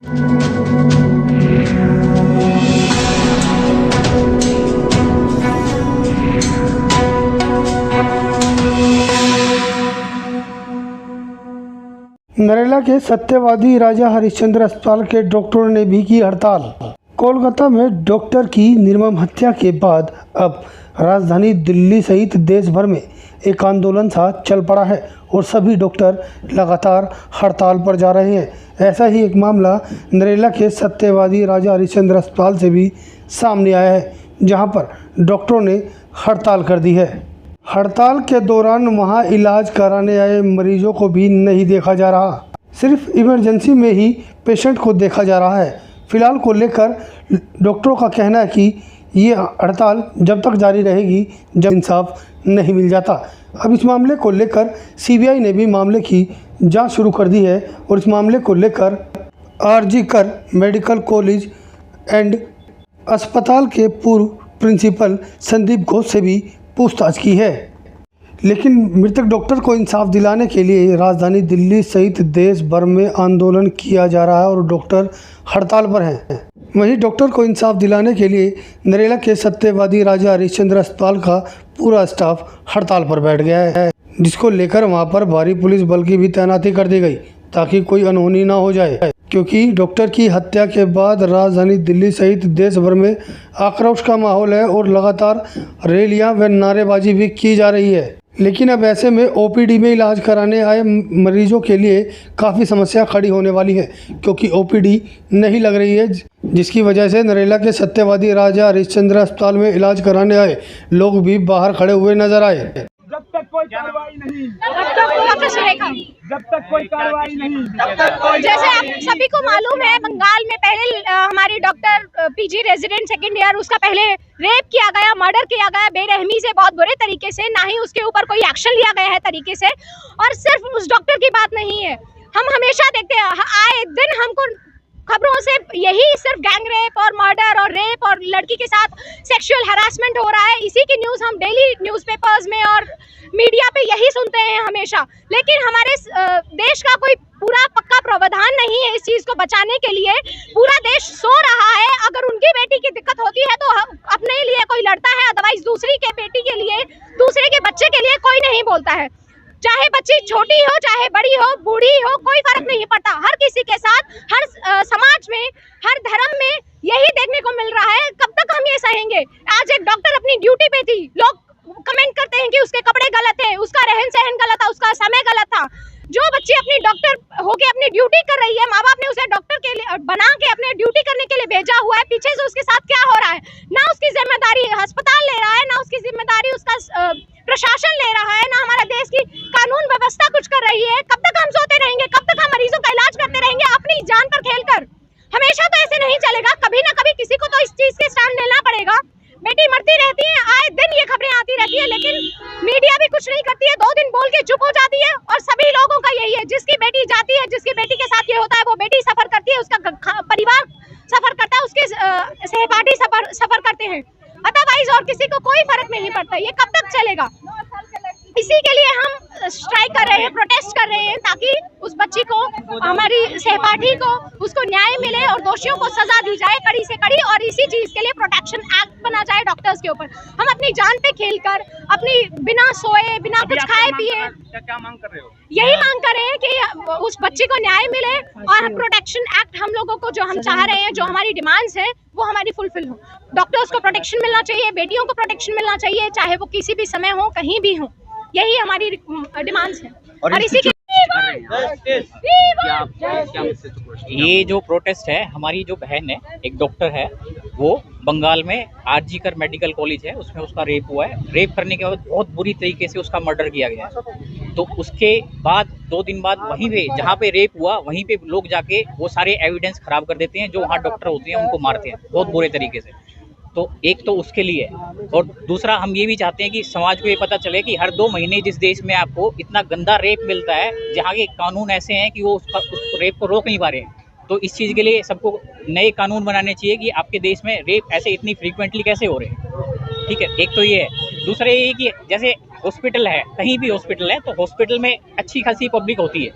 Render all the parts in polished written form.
नरेला के सत्यवादी राजा हरिश्चंद्र अस्पताल के डॉक्टरों ने भी की हड़ताल। कोलकाता में डॉक्टर की निर्मम हत्या के बाद अब राजधानी दिल्ली सहित देश भर में एक आंदोलन सा चल पड़ा है और सभी डॉक्टर लगातार हड़ताल पर जा रहे हैं। ऐसा ही एक मामला नरेला के सत्यवादी राजा हरिश्चंद्र अस्पताल से भी सामने आया है, जहां पर डॉक्टरों ने हड़ताल कर दी है। हड़ताल के दौरान वहां इलाज कराने आए मरीजों को भी नहीं देखा जा रहा, सिर्फ इमरजेंसी में ही पेशेंट को देखा जा रहा है। फिलहाल को लेकर डॉक्टरों का कहना है कि ये हड़ताल जब तक जारी रहेगी जब इंसाफ नहीं मिल जाता। अब इस मामले को लेकर सीबीआई ने भी मामले की जांच शुरू कर दी है और इस मामले को लेकर आरजीकर मेडिकल कॉलेज एंड अस्पताल के पूर्व प्रिंसिपल संदीप घोष से भी पूछताछ की है। लेकिन मृतक डॉक्टर को इंसाफ दिलाने के लिए राजधानी दिल्ली सहित देश भर में आंदोलन किया जा रहा है और डॉक्टर हड़ताल पर हैं। वहीं डॉक्टर को इंसाफ दिलाने के लिए नरेला के सत्यवादी राजा हरिश्चंद्र अस्पताल का पूरा स्टाफ हड़ताल पर बैठ गया है, जिसको लेकर वहां पर भारी पुलिस बल की भी तैनाती कर दी गई ताकि कोई अनहोनी ना हो जाए, क्योंकि डॉक्टर की हत्या के बाद राजधानी दिल्ली सहित देश भर में आक्रोश का माहौल है और लगातार रैलियां व नारेबाजी भी की जा रही है। लेकिन अब ऐसे में ओपीडी में इलाज कराने आए मरीजों के लिए काफ़ी समस्या खड़ी होने वाली है, क्योंकि ओपीडी नहीं लग रही है, जिसकी वजह से नरेला के सत्यवादी राजा हरिश्चंद्र अस्पताल में इलाज कराने आए लोग भी बाहर खड़े हुए नजर आए। जब तक कोई कार्रवाई नहीं, जब तक कोई कार्रवाई नहीं, जैसे आप सभी को मालूम है, बंगाल में पहले हमारी doctor PG resident second year, उसका पहले रेप किया गया, मर्डर किया गया बेरहमी से, बहुत बुरे तरीके से, ना ही उसके ऊपर कोई एक्शन लिया गया है तरीके से। और सिर्फ उस डॉक्टर की बात नहीं है, हम हमेशा देखते हैं, आए दिन हमको खबरों से यही सिर्फ गैंग रेप और मर्डर और रेप और लड़की के साथ सेक्सुअल हैरासमेंट हो रहा है, इसी की न्यूज़ हम डेली न्यूज़पेपर्स में और मीडिया पे यही सुनते हैं हमेशा। लेकिन हमारे देश का कोई पूरा पक्का प्रावधान नहीं है इस चीज़ को बचाने के लिए। पूरा देश सो रहा है। अगर उनकी बेटी की दिक्कत होती है तो अपने लिए कोई लड़ता है, अदरवाइज दूसरी के बेटी के लिए, दूसरे के बच्चे के लिए कोई नहीं बोलता है। चाहे बच्ची छोटी हो, चाहे बड़ी हो, बूढ़ी हो, कोई फर्क नहीं पड़ता। हर किसी के साथ, हर समाज में, हर धर्म में यही देखने को मिल रहा है। कब तक हम ये सहेंगे? आज एक डॉक्टर अपनी ड्यूटी पे थी, लोग कमेंट करते हैं कि उसके कपड़े गलत है, उसका रहन सहन गलत था, उसका समय गलत था। जो बच्ची अपनी डॉक्टर होके अपनी ड्यूटी कर रही है, माँ बाप ने उसे डॉक्टर के लिए बना के अपने ड्यूटी करने के लिए भेजा हुआ है, पीछे से उसके साथ क्या हो रहा है? ना उसकी जिम्मेदारी अस्पताल ले रहा है, ना उसकी जिम्मेदारी उसका प्रशासन ले रहा है, ना हमारा देश की कानून व्यवस्था कुछ कर रही है। कब तक हम सोते रहेंगे? कब तक हम मरीजों का इलाज करते रहेंगे अपनी जान पर खेलकर? हमेशा तो ऐसे नहीं चलेगा, कभी ना कभी किसी को तो इस चीज के स्टैंड लेना पड़ेगा। बेटी मरती रहती है, आए दिन ये खबरें आती रहती है, लेकिन मीडिया भी कुछ नहीं करती है, 2 दिन बोल के चुप हो जाती है। और सभी लोगों का यही है, जिसकी बेटी जाती है, जिसकी बेटी के साथ ये होता है, वो बेटी सफर करती है, उसका परिवार सफर करता है, उसके सहपाठी सफर करते हैं। अदरवाइज और किसी को कोई फर्क नहीं पड़ता। ये कब तक चलेगा? इसी के लिए हम स्ट्राइक कर रहे हैं, प्रोटेस्ट कर रहे हैं, ताकि उस बच्ची को, हमारी सहपाठी को, उसको न्याय मिले और दोषियों को सजा दी जाए कड़ी से कड़ी। और इसी चीज के लिए प्रोटेक्शन एक्ट बना जाए डॉक्टर्स के ऊपर। हम अपनी जान पे खेलकर, अपनी बिना सोए, बिना कुछ खाए पिए, क्या मांग कर रहे हो? यही मांग कर रहे हैं कि उस बच्ची को न्याय मिले और प्रोटेक्शन एक्ट हम लोगों को, जो हम चाह रहे हैं, जो हमारी डिमांड्स है, वो हमारी फुलफिल हो। डॉक्टर्स को प्रोटेक्शन मिलना चाहिए, बेटियों को प्रोटेक्शन मिलना चाहिए, चाहे वो किसी भी समय हो, कहीं भी हो। यही हमारी डिमांड्स है। और इसी के ये जो प्रोटेस्ट है, हमारी जो बहन है, एक डॉक्टर है, वो बंगाल में आरजीकर मेडिकल कॉलेज है, उसमें उसका रेप हुआ है। रेप करने के बाद बहुत बुरी तरीके से उसका मर्डर किया गया है। तो उसके बाद 2 दिन बाद वहीं पे, जहाँ पे रेप हुआ, वहीं पे लोग जाके वो सारे एविडेंस खराब कर देते हैं। जो वहाँ डॉक्टर होते हैं उनको मारते हैं बहुत बुरे तरीके से। तो एक तो उसके लिए, और दूसरा हम ये भी चाहते हैं कि समाज को ये पता चले कि हर 2 महीने जिस देश में आपको इतना गंदा रेप मिलता है, जहाँ के कानून ऐसे हैं कि वो उस रेप को रोक नहीं पा रहे हैं, तो इस चीज़ के लिए सबको नए कानून बनाने चाहिए कि आपके देश में रेप ऐसे इतनी फ्रीक्वेंटली कैसे हो रहे हैं। ठीक है, एक तो ये है। दूसरा ये कि जैसे हॉस्पिटल है, कहीं भी हॉस्पिटल है, तो हॉस्पिटल में अच्छी खासी पब्लिक होती है,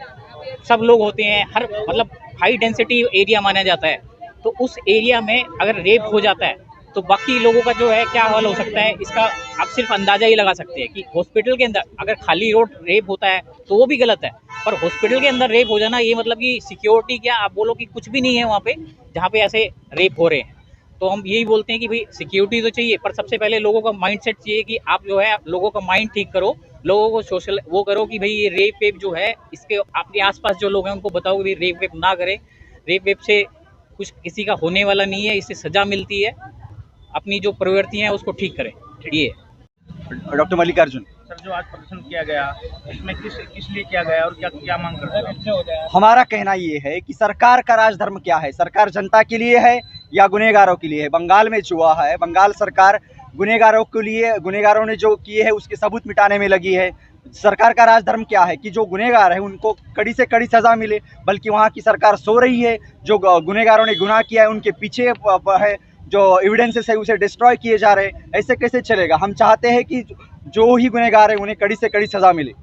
सब लोग होते हैं, हर मतलब हाई डेंसिटी एरिया माना जाता है, तो उस एरिया में अगर रेप हो जाता है तो बाकी लोगों का जो है क्या हाल हो सकता है, इसका आप सिर्फ अंदाजा ही लगा सकते हैं कि हॉस्पिटल के अंदर अगर खाली रोड रेप होता है तो वो भी गलत है, पर हॉस्पिटल के अंदर रेप हो जाना ये मतलब कि सिक्योरिटी क्या आप बोलो कि कुछ भी नहीं है वहाँ पे जहाँ पे ऐसे रेप हो रहे हैं। तो हम यही बोलते हैं कि भाई सिक्योरिटी तो चाहिए, पर सबसे पहले लोगों का माइंडसेट चाहिए कि आप जो है लोगों का माइंड ठीक करो, लोगों को सोशल वो करो कि भाई ये रेप वेप जो है इसके आपके आसपास जो लोग हैं उनको बताओ कि भाई रेप वेप ना करें, रेप वेप से कुछ किसी का होने वाला नहीं है, इससे सजा मिलती है, अपनी जो प्रवृत्ति है उसको ठीक करें। ये डॉक्टर मल्लिकार्जुन, सर जो आज प्रदर्शन किया गया इसमें किस लिए किया गया और क्या क्या मांग करते हैं? हमारा कहना ये है कि सरकार का राजधर्म क्या है, सरकार जनता के लिए है या गुनहगारों के लिए है। बंगाल में जो हुआ है, बंगाल सरकार गुनहगारों के लिए, गुनहगारों ने जो किए है उसके सबूत मिटाने में लगी है। सरकार का राजधर्म क्या है कि जो गुनहगार है उनको कड़ी से कड़ी सजा मिले, बल्कि वहाँ की सरकार सो रही है। जो गुनहगारों ने गुनाह किया है उनके पीछे है, जो एविडेंसेस है उसे डिस्ट्रॉय किए जा रहे हैं। ऐसे कैसे चलेगा? हम चाहते हैं कि जो ही गुनहगार है उन्हें कड़ी से कड़ी सजा मिले।